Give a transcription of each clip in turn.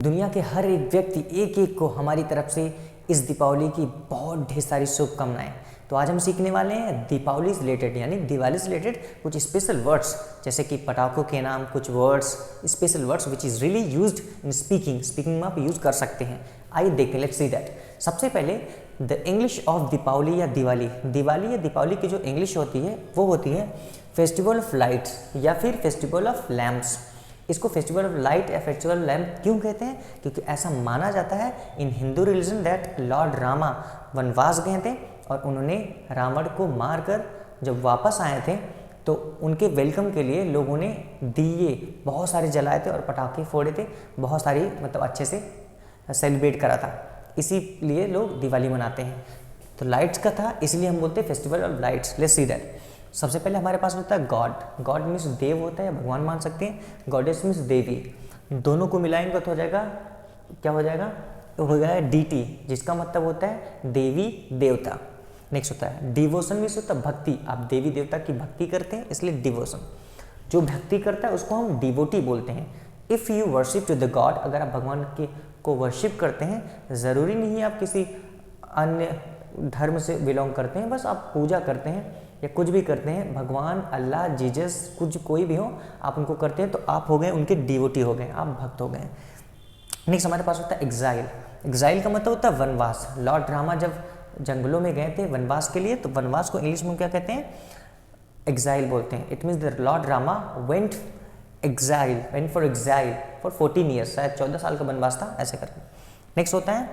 दुनिया के हर एक व्यक्ति एक एक को हमारी तरफ से इस दीपावली की बहुत ढेर सारी शुभकामनाएं। तो आज हम सीखने वाले हैं दीपावली से रिलेटेड यानी दिवाली से रिलेटेड कुछ स्पेशल वर्ड्स, जैसे कि पटाखों के नाम, कुछ words, special words which is really used in speaking में आप यूज़ कर सकते हैं। आइए देखते हैं, लेट्स सी दैट। सबसे पहले द इंग्लिश ऑफ दीपावली या दिवाली या दीपावली की जो इंग्लिश होती है वो होती है फेस्टिवल ऑफ लाइट्स या फिर फेस्टिवल ऑफ लैम्प्स। इसको फेस्टिवल ऑफ लाइट या फेस्टिवल ऑफ लैम्प क्यों कहते हैं? क्योंकि ऐसा माना जाता है in Hindu religion that Lord Rama वनवास गए थे और उन्होंने रावण को मारकर जब वापस आए थे तो उनके वेलकम के लिए लोगों ने दिए बहुत सारे जलाए थे और पटाखे फोड़े थे, बहुत सारी मतलब अच्छे से सेलिब्रेट करा था, इसीलिए लोग दिवाली मनाते हैं। तो लाइट्स का था इसलिए हम बोलते हैं festival of lights. Let's see that. सबसे पहले हमारे पास होता है गॉड मीन्स देव होता है या भगवान मान सकते हैं, गॉडेस मीन्स देवी। दोनों को मिलाएंगे तो हो जाएगा, क्या हो जाएगा? तो हो जाएगा डीटी, जिसका मतलब होता है देवी देवता। नेक्स्ट होता है डिवोशन मीन्स होता है भक्ति, आप देवी देवता की भक्ति करते हैं इसलिए डिवोशन। जो भक्ति करता है उसको हम डिवोटी बोलते हैं। If you worship to the God, अगर आप भगवान को वर्शिप करते हैं, ज़रूरी नहीं है आप किसी अन्य धर्म से बिलोंग करते हैं, बस आप पूजा करते हैं या कुछ भी करते हैं, भगवान, अल्लाह, जीसस, कुछ कोई भी हो, आप उनको करते हैं तो आप हो गए उनके डिवोटी हो गए, आप भक्त हो गए। नेक्स्ट हमारे पास होता है एग्जाइल का मतलब होता है वनवास। लॉर्ड रामा जब जंगलों में गए थे वनवास के लिए, तो वनवास को इंग्लिश में क्या कहते हैं? एग्जाइल बोलते हैं। It means the Lord Rama went for exile for 14 years, शायद 14 साल का वनवास था ऐसे करके। नेक्स्ट होता है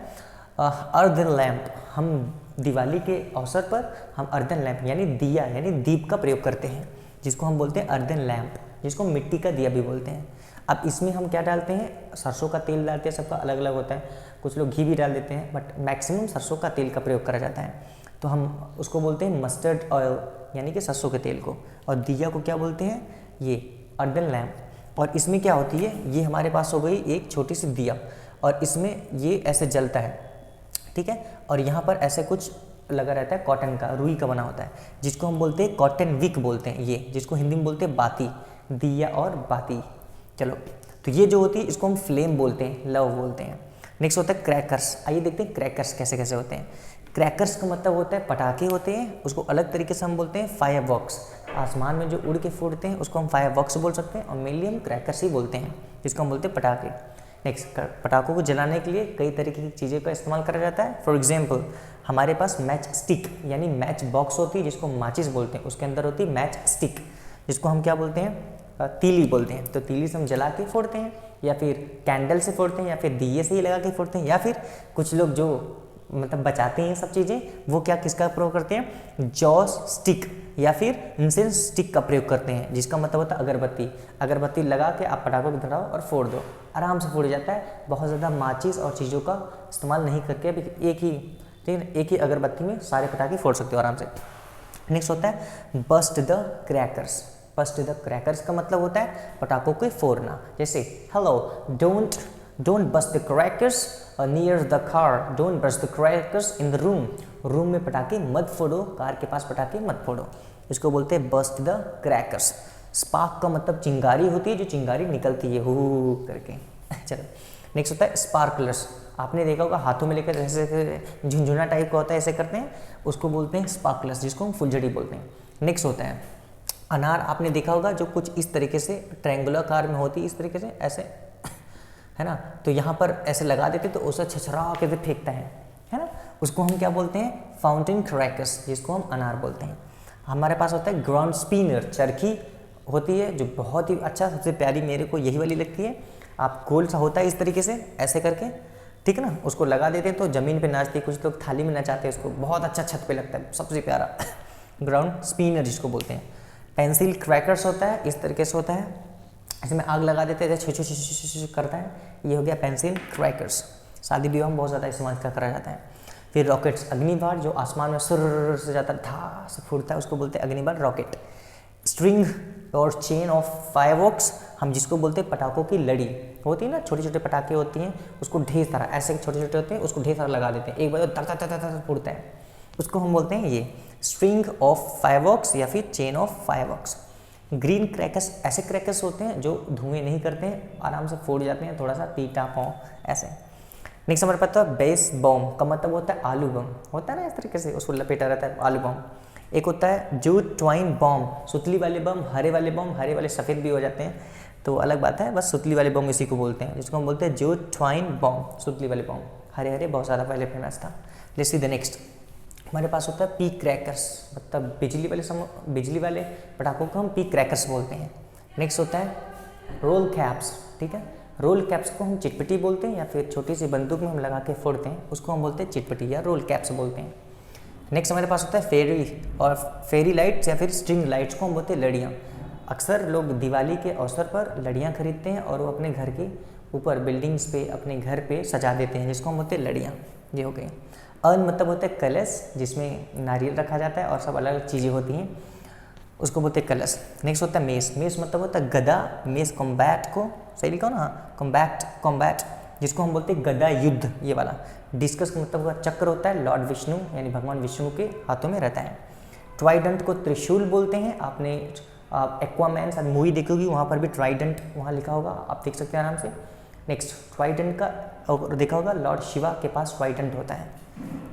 अर्दन लैम्प। हम दिवाली के अवसर पर हम अर्दन लैम्प यानी दिया यानी दीप का प्रयोग करते हैं, जिसको हम बोलते हैं अर्दन लैम्प, जिसको मिट्टी का दिया भी बोलते हैं। अब इसमें हम क्या डालते हैं? सरसों का तेल डालते हैं, सबका अलग अलग होता है, कुछ लोग घी भी डाल देते हैं, बट मैक्सिमम सरसों का तेल का प्रयोग करा जाता है। तो हम उसको बोलते हैं मस्टर्ड ऑयल यानी कि सरसों के तेल को, और दिया को क्या बोलते हैं? ये अर्दन लैम्प। और इसमें क्या होती है? ये हमारे पास हो गई एक छोटी सी दिया और इसमें ये ऐसे जलता है, ठीक है, और यहाँ पर ऐसे कुछ लगा रहता है, कॉटन का, रुई का बना होता है, जिसको हम बोलते हैं कॉटन विक बोलते हैं, ये जिसको हिंदी में बोलते हैं बाती, दिया और बाती। चलो, तो ये जो होती है इसको हम फ्लेम बोलते हैं, लव बोलते हैं। नेक्स्ट होता है क्रैकर्स। आइए देखते हैं क्रैकर्स कैसे कैसे होते हैं। क्रैकर्स का मतलब होता है पटाखे होते हैं, उसको अलग तरीके से हम बोलते हैं फायर वर्क्स। आसमान में जो उड़ के फूटते हैं उसको हम फायर वर्क्स बोल सकते हैं, और मेनली हम क्रैकर्स ही बोलते हैं, जिसको हम बोलते हैं पटाखे। नेक्स्ट, पटाखों को जलाने के लिए कई तरीके की चीज़ें का इस्तेमाल करा जाता है। फॉर एग्जांपल हमारे पास मैच स्टिक यानी मैच बॉक्स होती है, जिसको माचिस बोलते हैं, उसके अंदर होती है मैच स्टिक, जिसको हम क्या बोलते हैं? तीली बोलते हैं। तो तीली से हम जला के फोड़ते हैं, या फिर कैंडल से फोड़ते हैं, या फिर दिए से ही लगा के फोड़ते हैं, या फिर कुछ लोग जो मतलब बचाते हैं सब चीज़ें, वो क्या किसका प्रयोग करते हैं? जॉस स्टिक या फिर इंसेंस स्टिक का प्रयोग करते हैं, जिसका मतलब होता है अगरबत्ती लगा के आप पटाखों को धराओ और फोड़ दो, आराम से फोड़ जाता है। बहुत ज़्यादा माचिस और चीज़ों का इस्तेमाल नहीं करके एक ही अगरबत्ती में सारे पटाखे फोड़ सकते हो आराम से। नेक्स्ट होता है burst the crackers. Burst the crackers का मतलब होता है पटाखों को फोड़ना। जैसे hello, don't burst the crackers near the car, don't burst the crackers in the room में पटाखे मत फोड़ो, कार के पास पटाखे मत फोड़ो, इसको बोलते हैं बस्ट द क्रैकर्स। स्पार्क का मतलब चिंगारी होती है, जो चिंगारी निकलती है हू करके। चलो, नेक्स्ट होता है स्पार्कलर्स। आपने देखा होगा हाथों में लेकर जैसे झुंझुना टाइप का होता है, ऐसे करते हैं, उसको बोलते हैं स्पार्कलर्स, जिसको हम फुलझड़ी बोलते हैं। नेक्स्ट होता है अनार। आपने देखा होगा जो कुछ इस तरीके से ट्रायंगुलर आकार में होती है, इस तरीके से ऐसे, है ना, तो यहाँ पर ऐसे लगा देते तो उसे छछरा के फेंकता है ना, उसको हम क्या बोलते हैं? फाउंटेन क्रैकर्स, जिसको हम अनार बोलते हैं। हमारे पास होता है ग्राउंड स्पिनर, चरखी होती है जो बहुत ही अच्छा, सबसे प्यारी मेरे को यही वाली लगती है। आप गोल सा होता है इस तरीके से ऐसे करके, ठीक है ना, उसको लगा देते हैं तो ज़मीन पे नाचती है, कुछ लोग थाली में नचाते हैं उसको, बहुत अच्छा छत पे लगता है, सबसे प्यारा ग्राउंड स्पिनर जिसको बोलते हैं। पेंसिल क्रैकर्स होता है, इस तरीके से होता है, इसमें आग लगा देते हैं, छो छो छो करता है, ये हो गया पेंसिल क्रैकर्स। शादी विवाह में बहुत ज़्यादा इस्तेमाल करा जाता है। फिर रॉकेट्स, अग्निबाण, जो आसमान में सुर से जाता है, धा से फूटता है, उसको बोलते हैं अग्निबाण, रॉकेट। स्ट्रिंग और चेन ऑफ फायरवर्क्स, हम जिसको बोलते हैं पटाखों की लड़ी होती है ना, छोटे छोटे पटाखे होती हैं, उसको ढेर सारा ऐसे छोटे छोटे होते हैं, उसको ढेर सारा लगा देते हैं, एक बार तक तक तक तक फूटता है, उसको हम बोलते हैं ये स्ट्रिंग ऑफ फायरवर्क्स या फिर chain of fireworks. Green crackers ऐसे क्रैकर्स होते हैं जो धुएं नहीं करते हैं, आराम से फोड़ जाते हैं, थोड़ा सा तीता पाँव ऐसे। नेक्स्ट हमारे पास है बेस बॉम्ब का मतलब होता है आलू बम, होता है ना इस तरीके से उसको लपेटा रहता है आलू बम। एक होता है जूट ट्वाइन बॉम्ब, सुतली वाले बम, हरे वाले बम, हरे वाले सफ़ेद भी हो जाते हैं तो अलग बात है, बस सुतली वाले बम इसी को बोलते हैं, जिसको हम बोलते हैं जूट ट्वाइन बॉम्ब, सुतली वाले बम, हरे हरे बहुत ज़्यादा पहले फेमस था। Let's see the next. हमारे पास होता है पी क्रैकर्स, मतलब बिजली वाले पटाखों को हम पी क्रैकर्स बोलते हैं। नेक्स्ट होता है रोल कैप्स, ठीक है, रोल कैप्स को हम चिटपटी बोलते हैं, या फिर छोटी सी बंदूक में हम लगा के फोड़ते हैं उसको हम बोलते हैं चिटपटी या रोल कैप्स बोलते हैं। नेक्स्ट हमारे पास होता है फेरी, और फेरी लाइट्स या फिर स्ट्रिंग लाइट्स को हम बोलते हैं लड़ियाँ। अक्सर लोग दिवाली के अवसर पर लड़ियाँ खरीदते हैं और वो अपने घर के ऊपर बिल्डिंग्स पे अपने घर पे सजा देते हैं, जिसको हम बोलते हैं लड़ियाँ। ये हो गई। अर्न मतलब होता है कलश, जिसमें नारियल रखा जाता है और सब अलग अलग चीज़ें होती हैं, उसको बोलते हैं कलश। नेक्स्ट होता है मेस, मेस मतलब होता है गदा, मेस कॉम्बैट को सही लिखा हो ना, कॉम्बैट जिसको हम बोलते हैं गदा युद्ध, ये वाला। डिस्कस का मतलब होता चक्र होता है, लॉर्ड विष्णु यानी भगवान विष्णु के हाथों में रहता है। ट्राइडेंट को त्रिशूल बोलते हैं, आपने एक्वामैन साथ मूवी देखी होगी, वहाँ पर भी ट्राइडेंट वहाँ लिखा होगा, आप देख सकते हैं आराम से। नेक्स्ट ट्राइडेंट का और देखा होगा लॉर्ड शिवा के पास ट्राइडेंट होता है।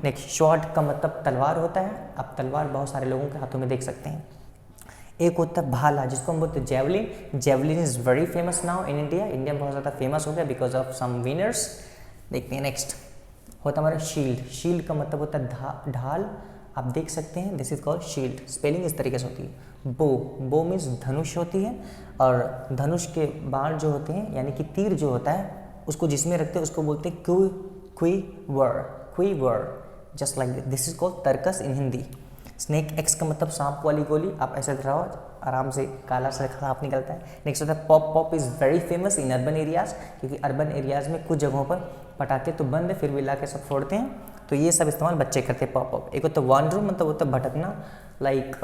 नेक्स्ट शॉर्ट का मतलब तलवार होता है, आप तलवार बहुत सारे लोगों के हाथों में देख सकते हैं। एक होता है भाला, जिसको हम बोलते हैं javelin, javelin is very famous now in India, India में बहुत ज़्यादा फेमस हो गया बिकॉज ऑफ सम विनर्स। देखते हैं नेक्स्ट होता है हमारा शील्ड, शील्ड का मतलब होता है ढाल, आप देख सकते हैं this is called shield, spelling इस तरीके से होती है। बो मीन्स धनुष होती है, और धनुष के बाण जो होते हैं यानी कि तीर जो होता है उसको जिसमें रखते हैं उसको बोलते हैं quiver, just like this is called तरकस इन हिंदी। स्नेक एक्स का मतलब सांप वाली गोली, आप ऐसे रहो आराम से काला सा सांप निकलता है। नेक्स्ट होता है pop, pop is very famous in urban areas, क्योंकि अर्बन एरियाज में कुछ जगहों पर पटाखे तो बंद है फिर भी ला के सब फोड़ते हैं, तो ये सब इस्तेमाल बच्चे करते हैं पॉप पॉप। एक होता है वांडर, मतलब होता है भटकना, लाइक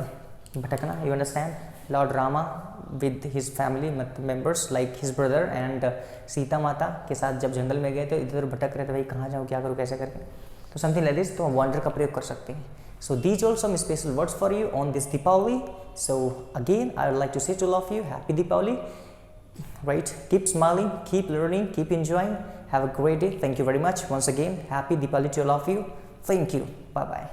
भटकना, you understand. Lord Rama with his family members like his brother and Sita माता के साथ जब जंगल में गए तो इधर उधर भटक रहे थे, भाई कहाँ जाऊँ क्या करूँ कैसे करके, तो समथिंग लाइक दिस, तो वांडर का प्रयोग कर सकते हैं। So these are some special words for you on this Deepavali. So again, I would like to say to all of you, Happy Deepavali. Right? Keep smiling, keep learning, keep enjoying. Have a great day. Thank you very much. Once again, Happy Deepavali to all of you. Thank you. Bye bye.